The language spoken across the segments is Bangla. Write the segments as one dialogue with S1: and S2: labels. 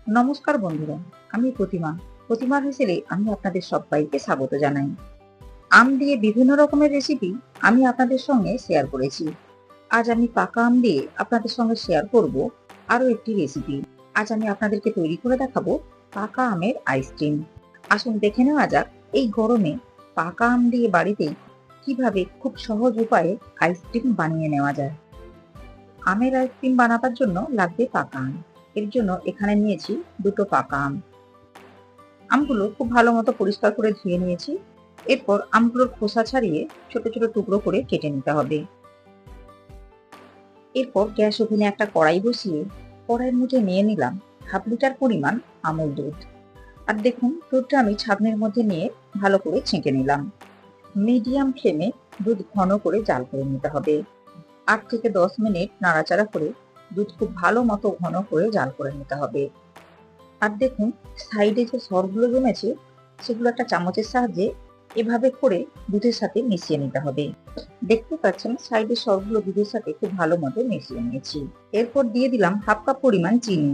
S1: নমস্কার বন্ধুরা, আমি প্রতিমার হেসেলে আমি আপনাদের সবাইকে স্বাগত জানাই। আম দিয়ে বিভিন্ন রকমের রেসিপি আমি আপনাদের সঙ্গে শেয়ার করেছি। আজ আমি পাকা আম দিয়ে আপনাদের সঙ্গে শেয়ার করব আরো একটি রেসিপি। আজ আমি আপনাদেরকে তৈরি করে দেখাবো পাকা আমের আইসক্রিম। আসুন দেখে নেওয়া যাক এই গরমে পাকা আম দিয়ে বাড়িতেই কিভাবে খুব সহজ উপায়ে আইসক্রিম বানিয়ে নেওয়া যায়। আমের আইসক্রিম বানাবার জন্য লাগবে পাকা আম। এর জন্য এখানে নিয়েছি দুটো পাকা আম। আমগুলো খুব ভালো মতো পরিষ্কার করে ধুয়ে নিয়েছি। এরপর আমগুলোর খোসা ছাড়িয়ে ছোট ছোট টুকরো করে কেটে নিতে হবে। এরপর গ্যাস ওভেনে একটা কড়াই বসিয়ে কড়াইয়ের মধ্যে নিয়ে নিলাম হাফ লিটার পরিমাণ আমুল দুধ। আর দেখুন দুধটা আমি ছাঁকনির মধ্যে নিয়ে ভালো করে ছেঁকে নিলাম। মিডিয়াম ফ্লেমে দুধ ঘন করে জাল করে নিতে হবে। 8 থেকে 10 মিনিট নাড়াচাড়া করে দুধ খুব ভালো মতো ঘন করে জাল করে নিতে হবে। আর দেখুন সাইডে যে সরগুলো জমেছে সেগুলো একটা চামচের সাহায্যে এভাবে করে দুধের সাথে মিশিয়ে নিতে হবে। দেখতে পাচ্ছেন সাইডে সরগুলো দুধের সাথে খুব ভালো মতো মিশিয়ে নিয়েছি। এরপর দিয়ে দিলাম হাফ কাপ পরিমাণ চিনি।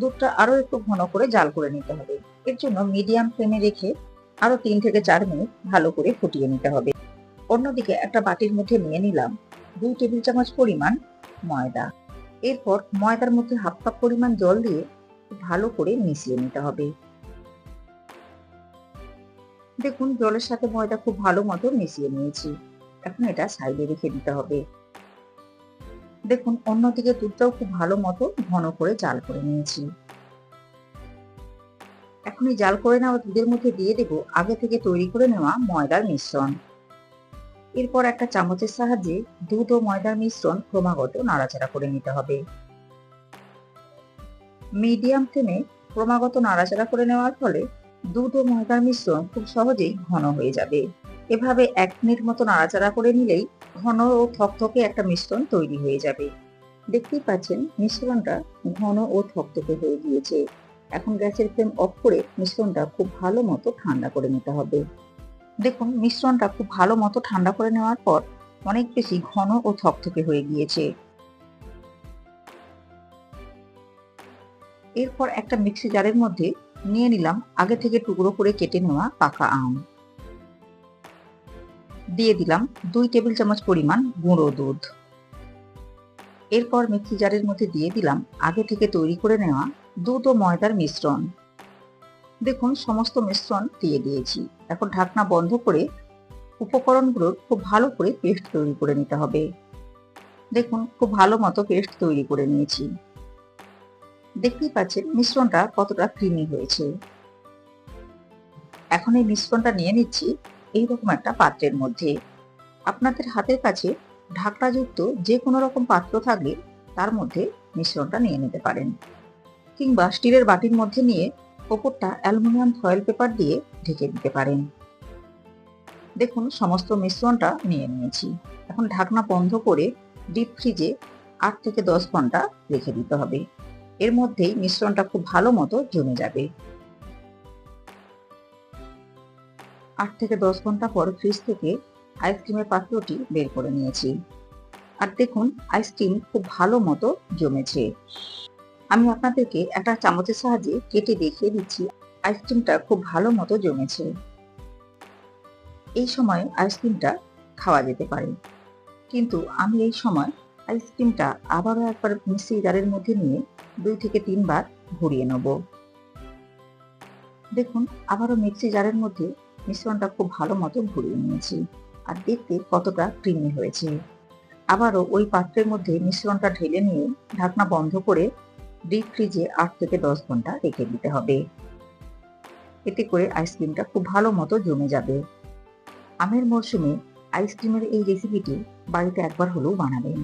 S1: দুধটা আরো একটু ঘন করে জাল করে নিতে হবে। এর জন্য মিডিয়াম ফ্লেমে রেখে আরো 3 থেকে 4 মিনিট ভালো করে ফুটিয়ে নিতে হবে। অন্যদিকে একটা বাটির মধ্যে নিয়ে নিলাম 2 টেবিল চামচ পরিমাণ ময়দা। এরপর ময়দার মধ্যে হাফ কাপ পরিমাণ জল দিয়ে ভালো করে মিশিয়ে নিতে হবে। দেখুন জলের সাথে ময়দা খুব ভালো মতো মিশিয়ে নিয়েছি। এখন এটা সাইডে রেখে দিতে হবে। দেখুন অন্যদিকে দুধটাও খুব ভালো মতো ঘন করে জাল করে নিয়েছি। এখন এই জাল করে নেওয়া দুধের মধ্যে দিয়ে দেব আগে থেকে তৈরি করে নেওয়া ময়দার মিশ্রণ। এরপর একটা চামচের সাহায্যে দুধ ও ময়দার মিশ্রণ ক্রমাগত নাড়াচাড়া করে নিতে হবে। মিডিয়াম ফ্লেমে ক্রমাগত নাড়াচাড়া করে নেওয়ার ফলে দুধ ও ময়দার মিশ্রণ খুব সহজেই ঘন হয়ে যাবে। এভাবে 1 মিনিট মতো নাড়াচাড়া করে নিলেই ঘন ও থকথকে একটা মিশ্রণ তৈরি হয়ে যাবে। দেখতেই পাচ্ছেন মিশ্রণটা ঘন ও থকথকে হয়ে গিয়েছে। এখন গ্যাসের ফ্লেম অফ করে মিশ্রণটা খুব ভালো মতো ঠান্ডা করে নিতে হবে। দেখুন মিশ্রণটা খুব ভালো মতো ঠান্ডা করে নেওয়ার পর অনেক বেশি ঘন ও থকথকে হয়ে গিয়েছে। এরপর একটা মিক্সি জারের মধ্যে নিয়ে নিলাম আগে থেকে টুকরো করে কেটে নেওয়া পাকা আম। দিয়ে দিলাম 2 টেবিল চামচ পরিমাণ গুঁড়ো দুধ। এরপর মিক্সি জারের মধ্যে দিয়ে দিলাম আগে থেকে তৈরি করে নেওয়া দুধ ও ময়দার মিশ্রণ। দেখুন সমস্ত মিশ্রণ দিয়ে দিয়েছি। এখন ঢাকনা বন্ধ করে উপকরণগুলোর খুব ভালো করে পেস্ট তৈরি করে নিতে হবে। দেখুন খুব ভালো মতো পেস্ট তৈরি করে নিয়েছি। দেখতেই পাচ্ছেন মিশ্রণটা কতটা ক্রিমি হয়েছে। এখন এই মিশ্রণটা নিয়ে নিচ্ছি এইরকম একটা পাত্রের মধ্যে। আপনাদের হাতের কাছে ঢাকনাযুক্ত যে কোনো রকম পাত্র থাকলে তার মধ্যে মিশ্রণটা নিয়ে নিতে পারেন, কিংবা স্টিলের বাটির মধ্যে নিয়ে ওপরটা অ্যালুমিনিয়াম ফয়েল পেপার দিয়ে ঢেকে দিতে পারেন। দেখুন সমস্ত মিশ্রণটা নিয়ে নিয়েছি। এখন ঢাকনা বন্ধ করে ডিপ ফ্রিজে 8 থেকে 10 ঘন্টা রেখে দিতে হবে। এর মধ্যেই মিশ্রণটা খুব ভালো মতো জমে যাবে। 8 থেকে 10 ঘন্টা পর ফ্রিজ থেকে আইসক্রিমের পাত্রটি বের করে নিয়েছি। আর দেখুন আইসক্রিম খুব ভালো মতো জমেছে। আমি আপনাদেরকে একটা চামচের সাহায্যে কেটে দেখিয়ে দিচ্ছি আইসক্রিমটা খুব ভালো মতো জমেছে। এই সময় আইসক্রিমটা খাওয়া যেতে পারে, কিন্তু আমি এই সময় আইসক্রিমটা আবারও একবার মিক্সি জারের মধ্যে নিয়ে 2 থেকে 3 বার ঘুরিয়ে নেব। দেখুন আবারও মিক্সি জারের মধ্যে মিশ্রণটা খুব ভালো মতো ঘুরিয়ে নিয়েছি। আর দেখতে কতটা ক্রিমি হয়েছে। আবারও ওই পাত্রের মধ্যে মিশ্রণটা ঢেলে নিয়ে ঢাকনা বন্ধ করে ডিপ ফ্রিজে 8 থেকে 10 ঘন্টা রেখে দিতে হবে। এতে করে আইসক্রিমটা খুব ভালো মতো জমে যাবে। আমের মরশুমে আইসক্রিমের এই রেসিপিটি বাড়িতে একবার হলেও বানাবেন।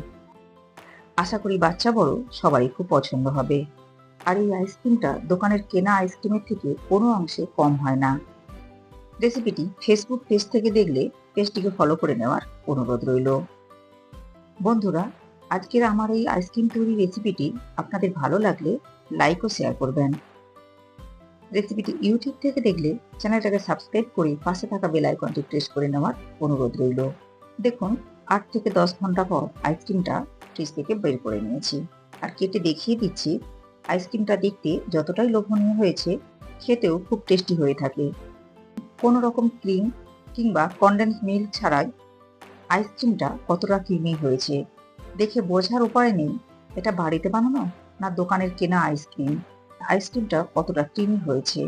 S1: আশা করি বাচ্চা বড় সবারই খুব পছন্দ হবে। আর এই আইসক্রিমটা দোকানের কেনা আইসক্রিমের থেকে কোনো অংশে কম হয় না। রেসিপিটি ফেসবুক পেজ থেকে দেখলে পেজটিকে ফলো করে নেওয়ার অনুরোধ রইল। বন্ধুরা, আজকের আমার এই আইসক্রিম তৈরি রেসিপিটি আপনাদের ভালো লাগলে লাইক ও শেয়ার করবেন। রেসিপিটি ইউটিউব থেকে দেখলে চ্যানেলটাকে সাবস্ক্রাইব করে পাশে থাকা বেল আইকনটি প্রেস করে নেওয়ার অনুরোধ রইল। দেখুন 8 থেকে 10 ঘন্টা পর আইসক্রিমটা ফ্রিজ থেকে বের করে নিয়েছি। আর কেটে দেখিয়ে দিচ্ছি আইসক্রিমটা দেখতে যতটাই লোভনীয় হয়েছে, খেতেও খুব টেস্টি হয়ে থাকে। কোনো রকম ক্রিম কিংবা কনডেন্স মিল্ক ছাড়াই আইসক্রিমটা কতটা ক্রিমি হয়েছে দেখে বোঝার উপায় নেই এটা বাড়িতে বানানো না দোকানের কেনা আইসক্রিম। আইসক্রিমটা কতটা ক্রিমি হয়েছে।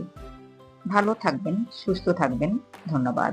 S1: ভালো থাকবেন, সুস্থ থাকবেন। ধন্যবাদ।